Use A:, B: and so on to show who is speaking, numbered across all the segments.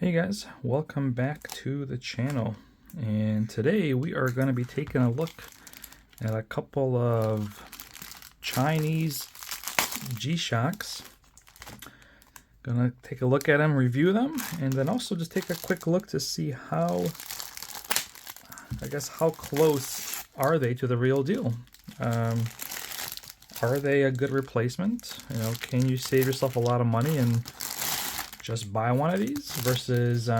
A: Hey guys, welcome back to the channel, and today we are going to be taking a look at a couple of Chinese G-Shocks. Gonna take a look at them, review them, and then also just take a quick look to see how close are they to the real deal. Are they a good replacement? Can you save yourself a lot of money and just buy one of these versus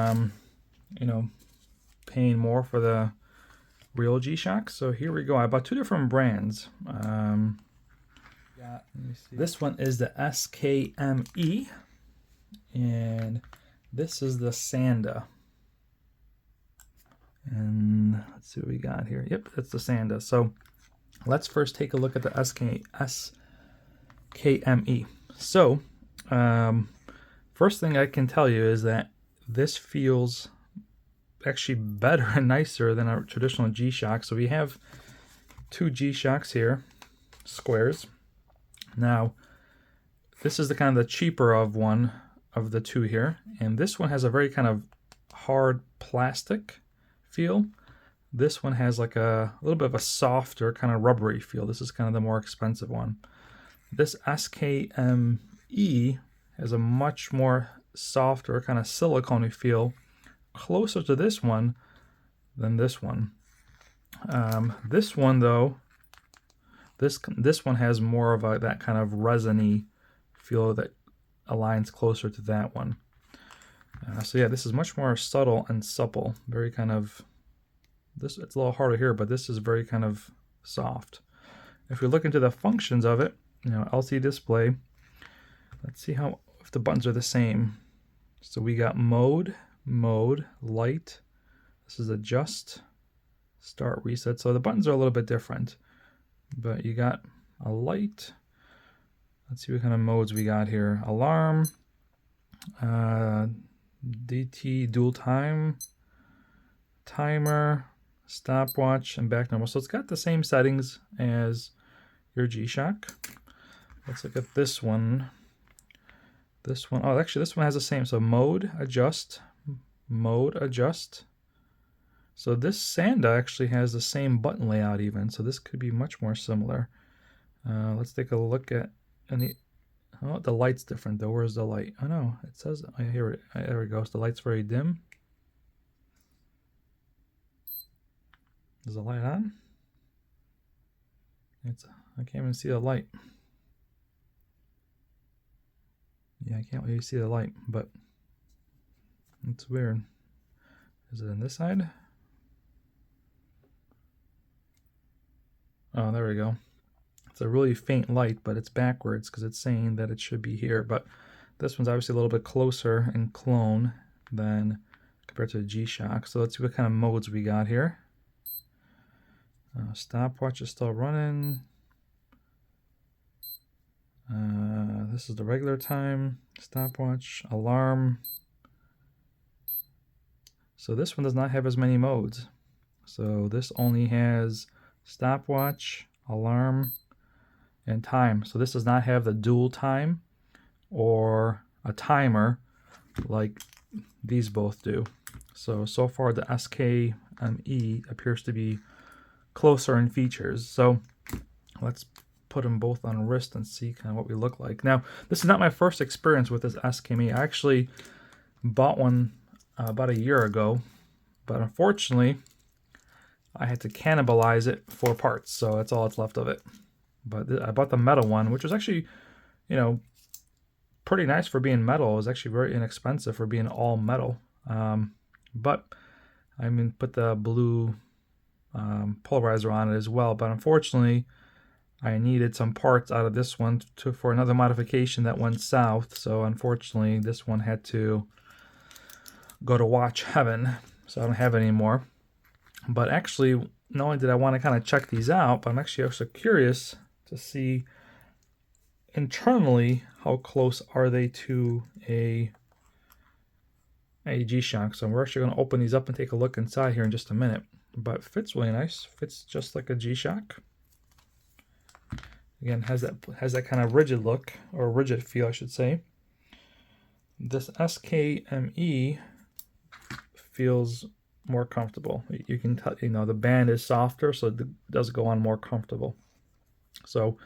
A: paying more for the real G-Shock? So here we go. I bought two different brands. This one is the SKME, and this is the Sanda. And let's see what we got here. Yep, that's the Sanda. So let's first take a look at the SKME. So first thing I can tell you is that this feels actually better and nicer than our traditional G-Shock. So we have two G-Shocks here, squares. Now, this is the kind of the cheaper of one of the two here, and this one has a very kind of hard plastic feel. This one has like a little bit of a softer kind of rubbery feel. This is kind of the more expensive one. This SKME has a much more softer kind of silicone feel, closer to this one than this one. This one though, this one has more of that kind of resiny feel that aligns closer to that one. So yeah, this is much more subtle and supple. Very kind of it's a little harder here, but this is very kind of soft. If we look into the functions of it, LCD display. Let's see if the buttons are the same. So we got mode, light. This is adjust, start, reset. So the buttons are a little bit different, but you got a light. Let's see what kind of modes we got here. Alarm, DT, dual time, timer, stopwatch, and back normal. So it's got the same settings as your G-Shock. Let's look at this one. Oh, actually this one has the same. So mode, adjust. So this Sanda actually has the same button layout even. So this could be much more similar. Let's take a look at the light's different though. Where's the light? Oh no, it says here. There we go. So the light's very dim. Is the light on? I can't even see the light. Yeah, I can't really see the light, but it's weird. Is it on this side? Oh, there we go. It's a really faint light, but it's backwards because it's saying that it should be here. But this one's obviously a little bit closer in clone than compared to the G-Shock. So let's see what kind of modes we got here. Stopwatch is still running. This is the regular time, stopwatch, alarm. So this one does not have as many modes. So this only has stopwatch, alarm, and time. So this does not have the dual time or a timer like these both do. So far the SKME appears to be closer in features. So let's put them both on wrist and see kind of what we look like. Now, this is not my first experience with this SKME. I actually bought one about a year ago, but unfortunately, I had to cannibalize it for parts, so that's all that's left of it. But I bought the metal one, which was actually, pretty nice for being metal. It was actually very inexpensive for being all metal. But I put the blue polarizer on it as well. But unfortunately, I needed some parts out of this one for another modification that went south. So unfortunately, this one had to go to watch heaven. So I don't have it anymore. But actually, not only did I want to kind of check these out, but I'm actually also curious to see internally how close are they to a G-Shock. So we're actually going to open these up and take a look inside here in just a minute. But fits really nice. Fits just like a G-Shock. Again, has that kind of rigid look, or rigid feel, I should say. This SKME feels more comfortable. You can tell, you know, the band is softer, so it does go on more comfortable. So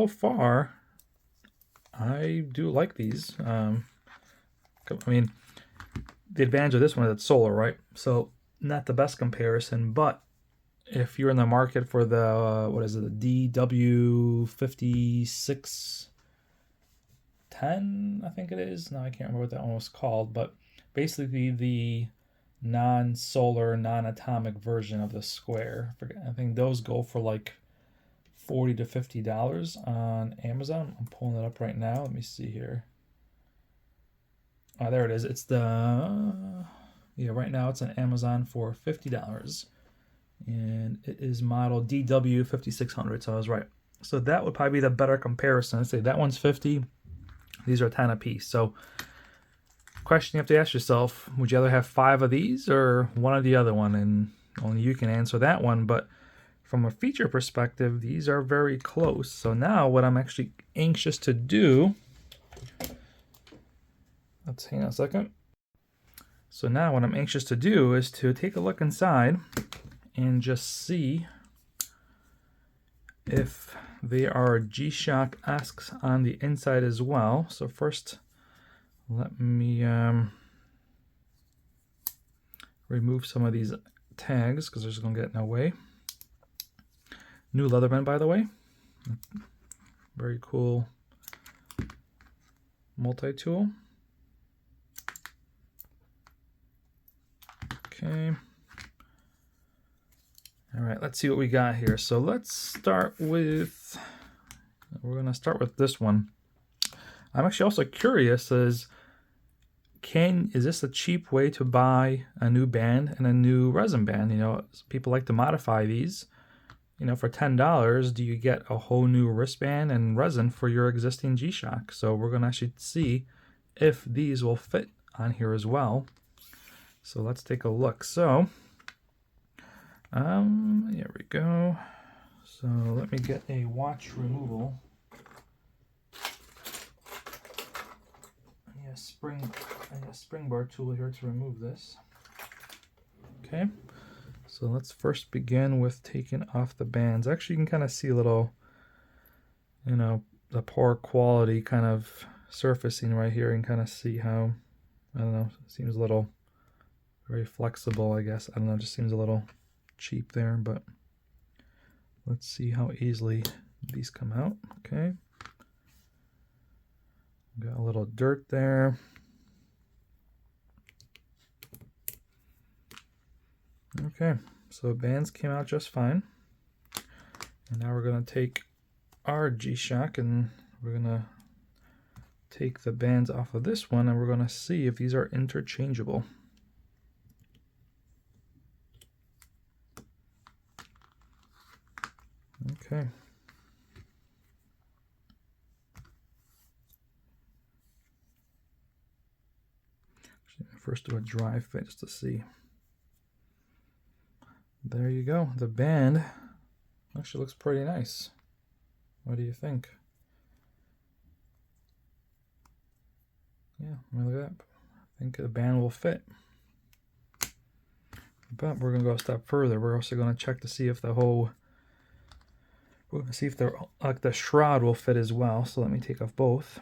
A: far, I do like these. I mean, the advantage of this one is it's solar, right? So not the best comparison, but if you're in the market for the, what is it, the DW5610, I think it is. No, I can't remember what that one was called, but basically the non-solar, non-atomic version of the square. I think those go for like $40 to $50 on Amazon. I'm pulling it up right now. Let me see here. Oh, there it is. It's the, yeah, right now it's on Amazon for $50. And it is model DW5600, so I was right. So that would probably be the better comparison. I'd say that one's 50. These are 10 a piece. So question you have to ask yourself, would you rather have 5 of these or one or the other one? And only you can answer that one. But from a feature perspective, these are very close. So now what I'm actually anxious to do, let's hang on a second. So now what I'm anxious to do is to take a look inside and just see if they are G-Shock-esque on the inside as well. So first, let me remove some of these tags because they're just going to get in the way. New leather band, by the way. Very cool multi-tool. Okay. All right, let's see what we got here. So let's start with, we're going to start with this one. I'm actually also curious is this a cheap way to buy a new band and a new resin band? You know, people like to modify these. You know, for $10, do you get a whole new wristband and resin for your existing G-Shock? So we're going to actually see if these will fit on here as well. So let's take a look. So, here we go. So let me get a watch removal. I need a spring bar tool here to remove this. Okay. So let's first begin with taking off the bands. Actually, you can kind of see a little, you know, the poor quality kind of surfacing right here, and kind of see how, I don't know, it seems a little very flexible, I guess. I don't know, it just seems a little cheap there, but let's see how easily these come out. Okay. Got a little dirt there. Okay, so bands came out just fine. And now we're going to take our G-Shock and we're going to take the bands off of this one, and we're going to see if these are interchangeable. Okay. First do a dry fit just to see. There you go. The band actually looks pretty nice. What do you think? Yeah, look at that. I think the band will fit. But we're going to go a step further. We're also going to check to see if the whole, we're going to see if the shroud will fit as well. So let me take off both.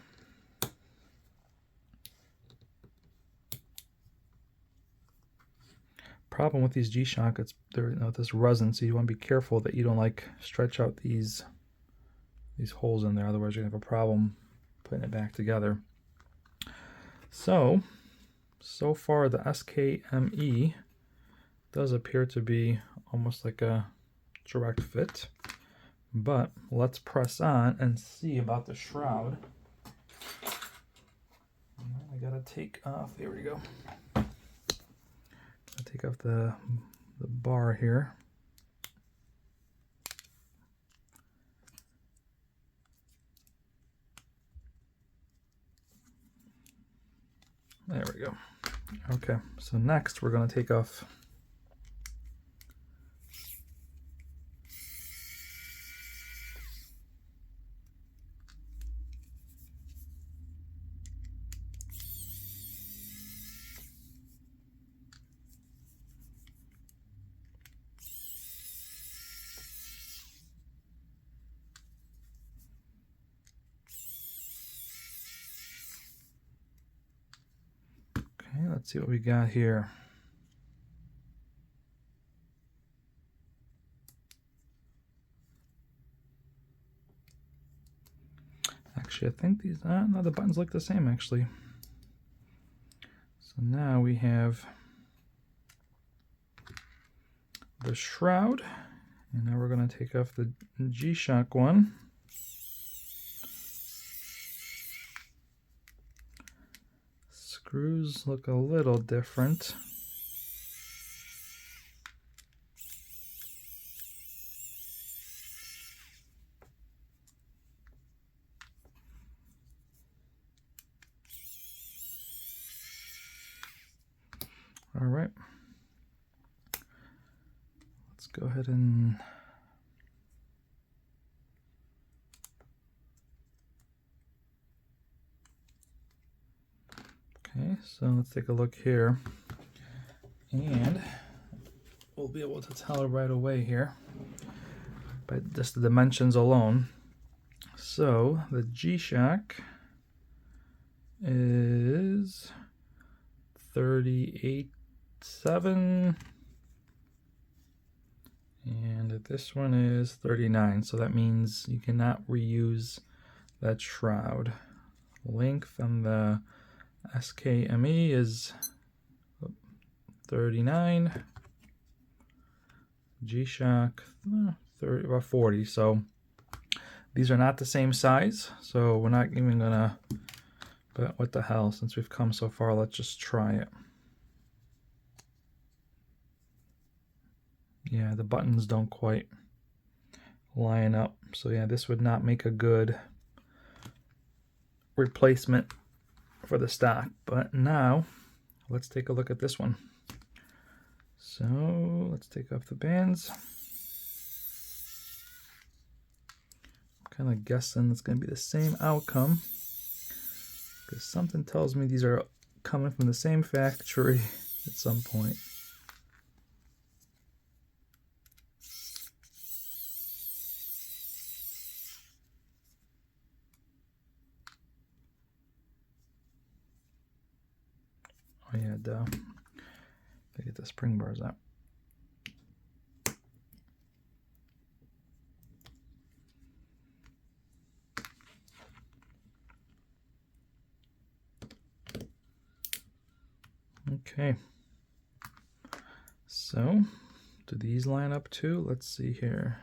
A: Problem with these G-Shock, it's this resin, so you want to be careful that you don't like stretch out these holes in there. Otherwise, you're gonna have a problem putting it back together. So far the SKME does appear to be almost like a direct fit, but let's press on and see about the shroud. I gotta take off. There we go. I'll take off the bar here. There we go. Okay, so next we're going to take off let's see what we got here. Actually, I think these, no, the buttons look the same actually. So now we have the shroud, and now we're going to take off the G-Shock one. Screws look a little different. All right. Let's go ahead and okay, so let's take a look here, and we'll be able to tell it right away here by just the dimensions alone. So the G-Shock is 38.7, and this one is 39, so that means you cannot reuse that shroud. Length on the SKME is 39, G-Shock about 40, so these are not the same size, so we're not even gonna, but what the hell, since we've come so far, let's just try it. Yeah, the buttons don't quite line up, so yeah, this would not make a good replacement for the stock. But now let's take a look at this one. So let's take off the bands. I'm kind of guessing it's going to be the same outcome, because something tells me these are coming from the same factory at some point. Oh yeah, duh. They get the spring bars out. Okay. So, do these line up too? Let's see here.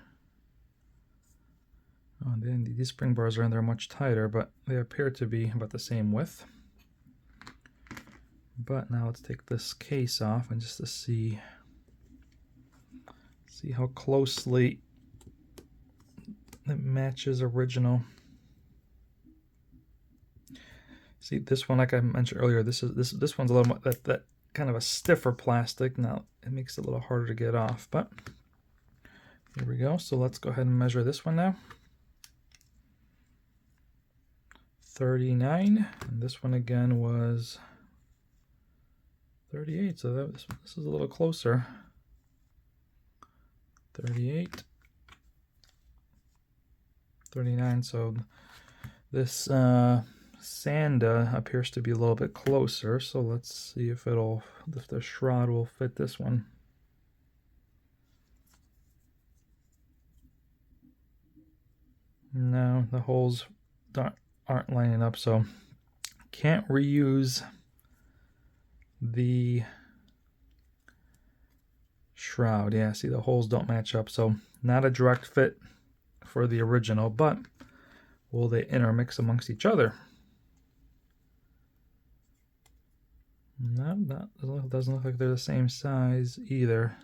A: Oh, then these spring bars are in there much tighter, but they appear to be about the same width. But now let's take this case off and just to see how closely it matches original. See, this one, like I mentioned earlier, this one's a little more, that kind of a stiffer plastic. Now it makes it a little harder to get off, but here we go. So let's go ahead and measure this one now. 39, and this one again was 38, so this is a little closer. 38, 39, so this Sanda appears to be a little bit closer, so let's see if the shroud will fit this one. No, the holes aren't lining up, so can't reuse the shroud. Yeah, see, the holes don't match up, so not a direct fit for the original, but will they intermix amongst each other? No, that doesn't look like they're the same size either.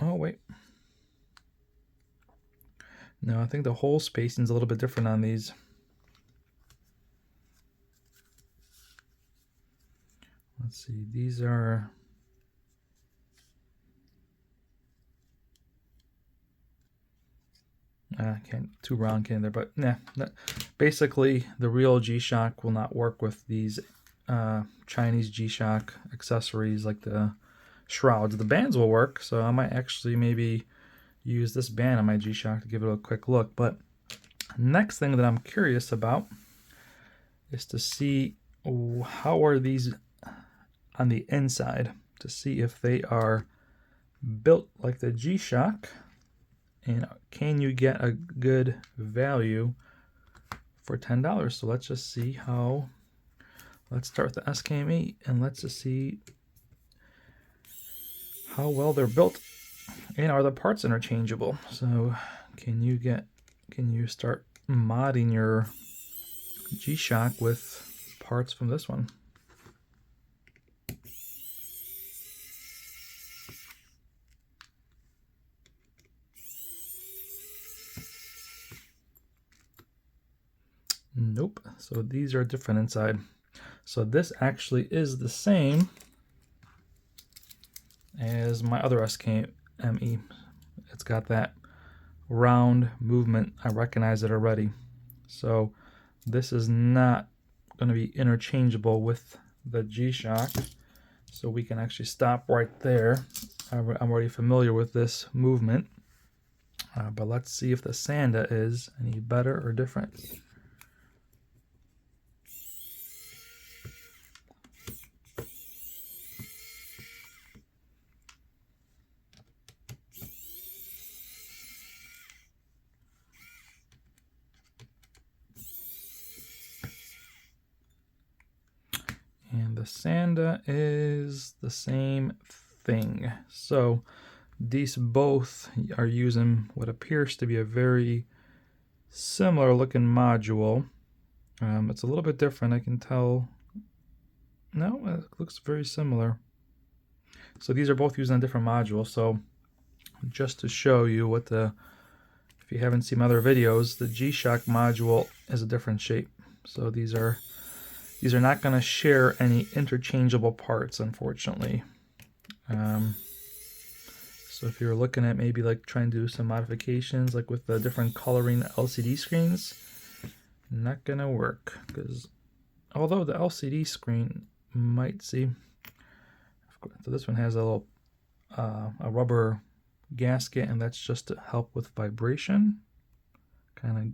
A: Oh, wait. No, I think the hole spacing is a little bit different on these. Let's see, these are... can't too round can there, but yeah, basically the real G-Shock will not work with these Chinese G-Shock accessories like the shrouds. The bands will work, so I might actually maybe use this band on my G-Shock to give it a quick look. But next thing that I'm curious about is to see how are these on the inside, to see if they are built like the G-Shock, and can you get a good value for $10. So let's just see how, let's start with the SKMEI and let's just see how well they're built, and are the parts interchangeable. So can you start modding your G-Shock with parts from this one? Nope. So these are different inside. So this actually is the same as my other SKMEI. It's got that round movement. I recognize it already. So this is not going to be interchangeable with the G-Shock. So we can actually stop right there. I'm already familiar with this movement. But let's see if the Sanda is any better or different. And the Sanda is the same thing. So these both are using what appears to be a very similar looking module. It's a little bit different, I can tell. No, it looks very similar. So these are both using a different module. So just to show you what if you haven't seen my other videos, the G-Shock module is a different shape. So these are not going to share any interchangeable parts, unfortunately. So if you're looking at maybe like trying to do some modifications, like with the different coloring LCD screens, not going to work, because although the LCD screen might see, so this one has a little a rubber gasket, and that's just to help with vibration. Kind of.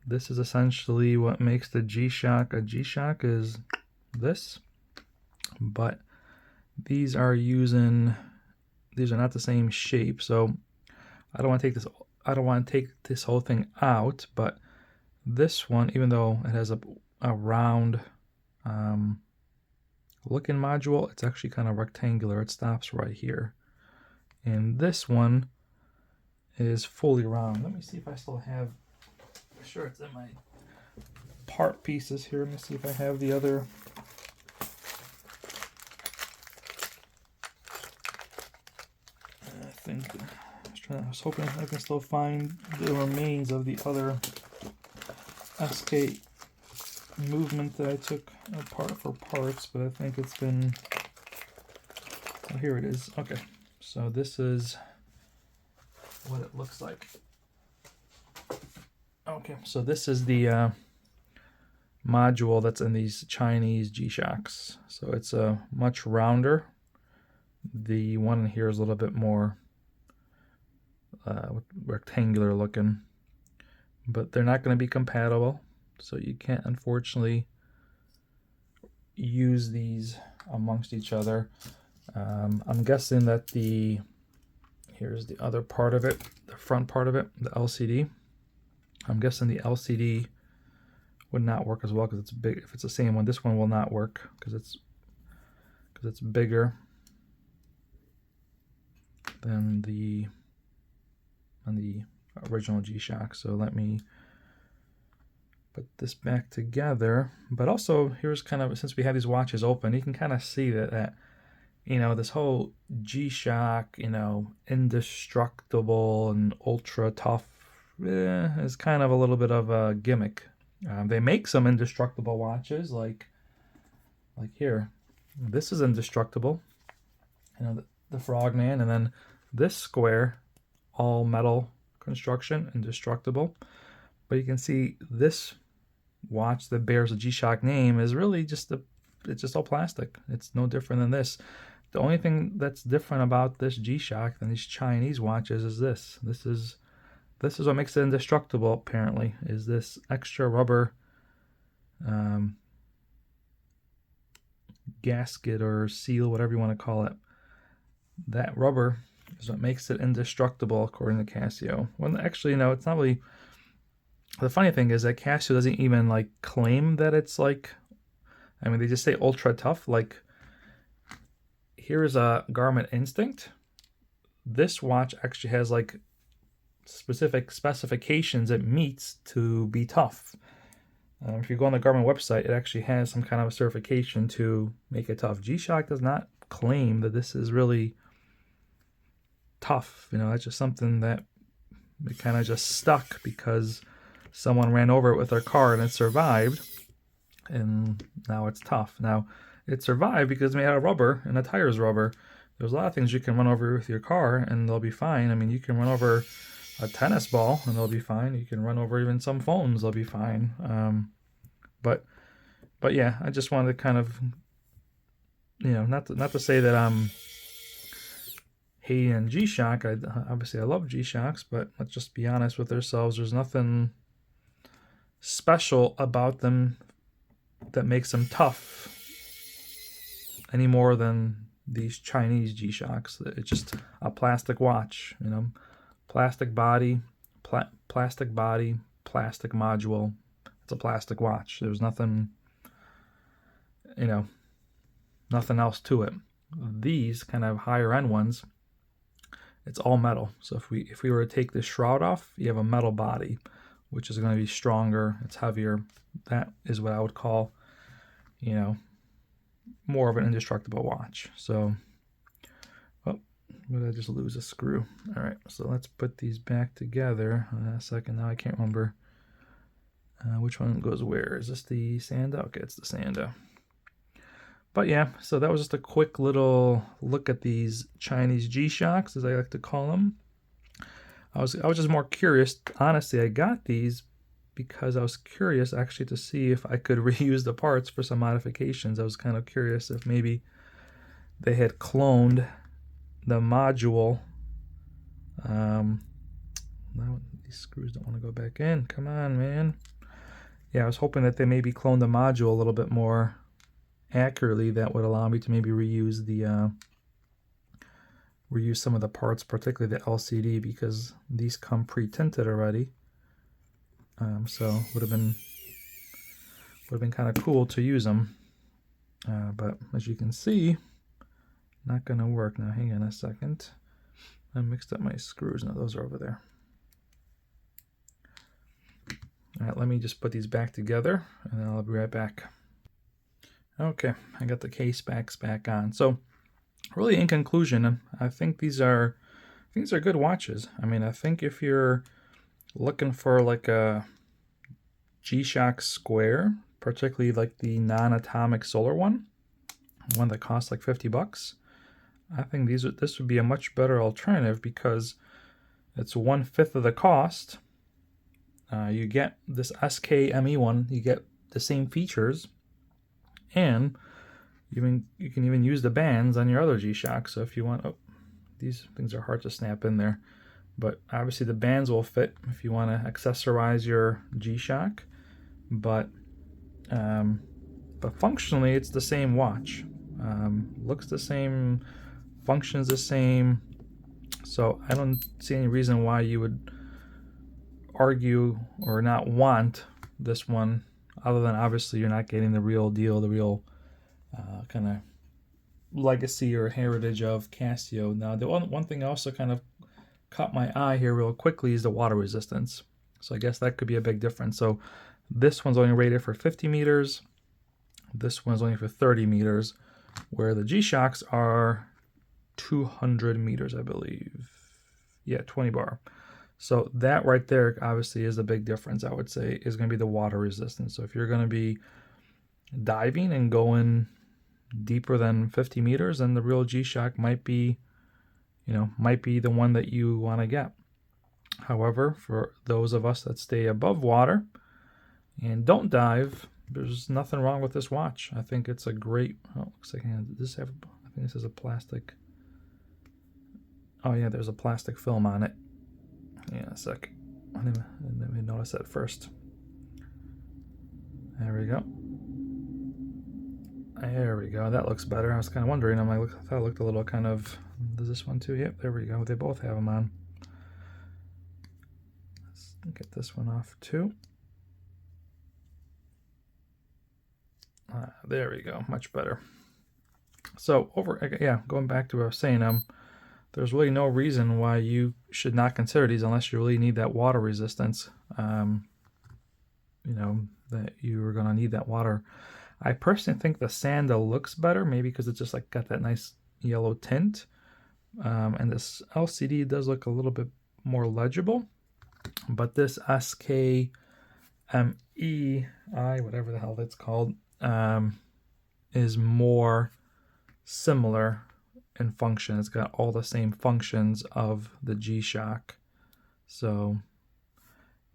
A: This is essentially what makes the G-Shock a G-Shock, is this. But these are not the same shape. So I don't want to take this whole thing out, but this one, even though it has a round looking module, it's actually kind of rectangular. It stops right here. And this one is fully round. Let me see if I still have, sure it's in my part pieces here. Let me see if I have the other. I was hoping I can still find the remains of the other SK movement that I took apart for parts, but I think it's been, oh, here it is. Okay, so this is what it looks like. Okay, so this is the module that's in these Chinese G-Shocks. So it's a much rounder. The one in here is a little bit more rectangular looking, but they're not going to be compatible, so you can't unfortunately use these amongst each other. I'm guessing that here's the other part of it, the front part of it, the LCD. I'm guessing the LCD would not work as well because it's big. If it's the same one, this one will not work because it's bigger than the original G-Shock. So let me put this back together. But also, here's kind of, since we have these watches open, you can kind of see that this whole G-Shock, indestructible and ultra tough, is kind of a little bit of a gimmick. They make some indestructible watches, like here. This is indestructible, the Frogman, and then this square, all metal construction, indestructible. But you can see this watch that bears the G-Shock name is really it's just all plastic. It's no different than this. The only thing that's different about this G-Shock than these Chinese watches is this. This is what makes it indestructible, apparently, is this extra rubber gasket or seal, whatever you want to call it. That rubber is what makes it indestructible, according to Casio. When actually, no, it's not really. The funny thing is that Casio doesn't even like claim that it's like. I mean, they just say ultra tough. Like, here's a Garmin Instinct. This watch actually has like specific specifications it meets to be tough. If you go on the Garmin website, it actually has some kind of a certification to make it tough. G-Shock does not claim that this is really tough. You know, it's just something that it kind of just stuck because someone ran over it with their car and it survived, and now it's tough. Now, it survived because it's made out of rubber and the tire's rubber. There's a lot of things you can run over with your car and they'll be fine. I mean, you can run over a tennis ball and they'll be fine. You can run over even some phones, they'll be fine. But yeah, I just wanted to kind of, you know, not to say that I'm hating G-Shock. Obviously I love G-Shocks, but let's just be honest with ourselves. There's nothing special about them that makes them tough any more than these Chinese G-Shocks. It's just a plastic watch, you know, plastic body, plastic module. It's a plastic watch. There's nothing, you know, nothing else to it. These kind of higher end ones, it's all metal. So if we were to take this shroud off, you have a metal body, which is going to be stronger. It's heavier. That is what I would call, you know, more of an indestructible watch. So, oh, did I just lose a screw? All right, so let's put these back together. A second, now I can't remember which one goes where. Is this the Sanda? Okay, it's the Sanda. But yeah, so that was just a quick little look at these Chinese G-Shocks, as I like to call them. I was just more curious. Honestly, I got these because I was curious actually to see if I could reuse the parts for some modifications. I was kind of curious if maybe they had cloned the module. Now these screws don't want to go back in. Come on, man. Yeah, I was hoping that they maybe cloned the module a little bit more accurately. That would allow me to maybe reuse the reuse some of the parts, particularly the LCD, because these come pre-tinted already. So would have been kind of cool to use them, but as you can see, not gonna work. Now hang on a second, I mixed up my screws. Now those are over there. All right, let me just put these back together and then I'll be right back. Okay, I got the case backs back on. So really, in conclusion, I think these are good watches. I mean, I think if you're looking for like a G-Shock Square, particularly like the non-atomic solar one that costs like $50, I think this would be a much better alternative because it's 1/5 of the cost. You get this SKME one, you get the same features, and you can even use the bands on your other G-Shock. So if you want, oh, these things are hard to snap in there, but obviously the bands will fit if you want to accessorize your G-Shock. But functionally, it's the same watch. Looks the same, functions the same. So I don't see any reason why you would argue or not want this one, other than obviously you're not getting the real deal, the real kind of legacy or heritage of Casio. Now, the one thing also kind of caught my eye here real quickly is the water resistance. So I guess that could be a big difference. So this one's only rated for 50 meters. This one's only for 30 meters, where the G-Shocks are 200 meters, I believe. Yeah, 20 bar. So that right there obviously is a big difference, I would say, is going to be the water resistance. So if you're going to be diving and going deeper than 50 meters, then the real G-Shock might be the one that you want to get. However, for those of us that stay above water and don't dive, there's nothing wrong with this watch. I think it's a great, looks like I think this is a plastic. Oh yeah, there's a plastic film on it. Yeah, a sec. I didn't even notice that first. There we go. There we go. That looks better. I was kind of wondering. I'm like, I thought it looked a little kind of. Does this one too? Yep. There we go. They both have them on. Let's get this one off too. There we go. Much better. So going back to what I was saying, there's really no reason why you should not consider these unless you really need that water resistance. You know, that you are going to need that water. I personally think the Sanda looks better, maybe because it's just like got that nice yellow tint. And this LCD does look a little bit more legible. But this SKMEI, whatever the hell that's called, is more similar in function. It's got all the same functions of the G-Shock. So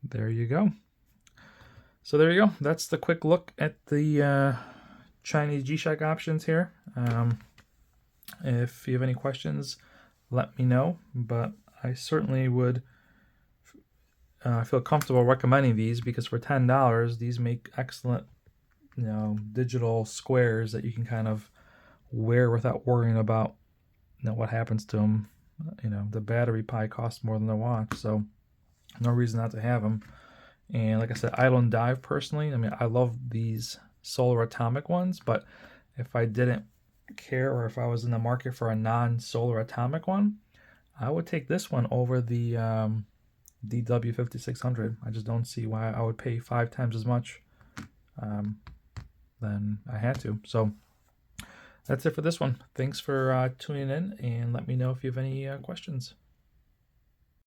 A: there you go. So there you go. That's the quick look at the Chinese G-Shock options here. If you have any questions, let me know. But I certainly would feel comfortable recommending these because for $10, these make excellent, digital squares that you can kind of wear without worrying about, what happens to them. The battery probably costs more than the watch, so no reason not to have them. And like I said, I don't dive personally. I mean, I love these solar atomic ones, but if I didn't care or if I was in the market for a non-solar atomic one, I would take this one over the DW5600. I just don't see why I would pay 5 times as much than I had to. So that's it for this one. Thanks for tuning in, and let me know if you have any questions.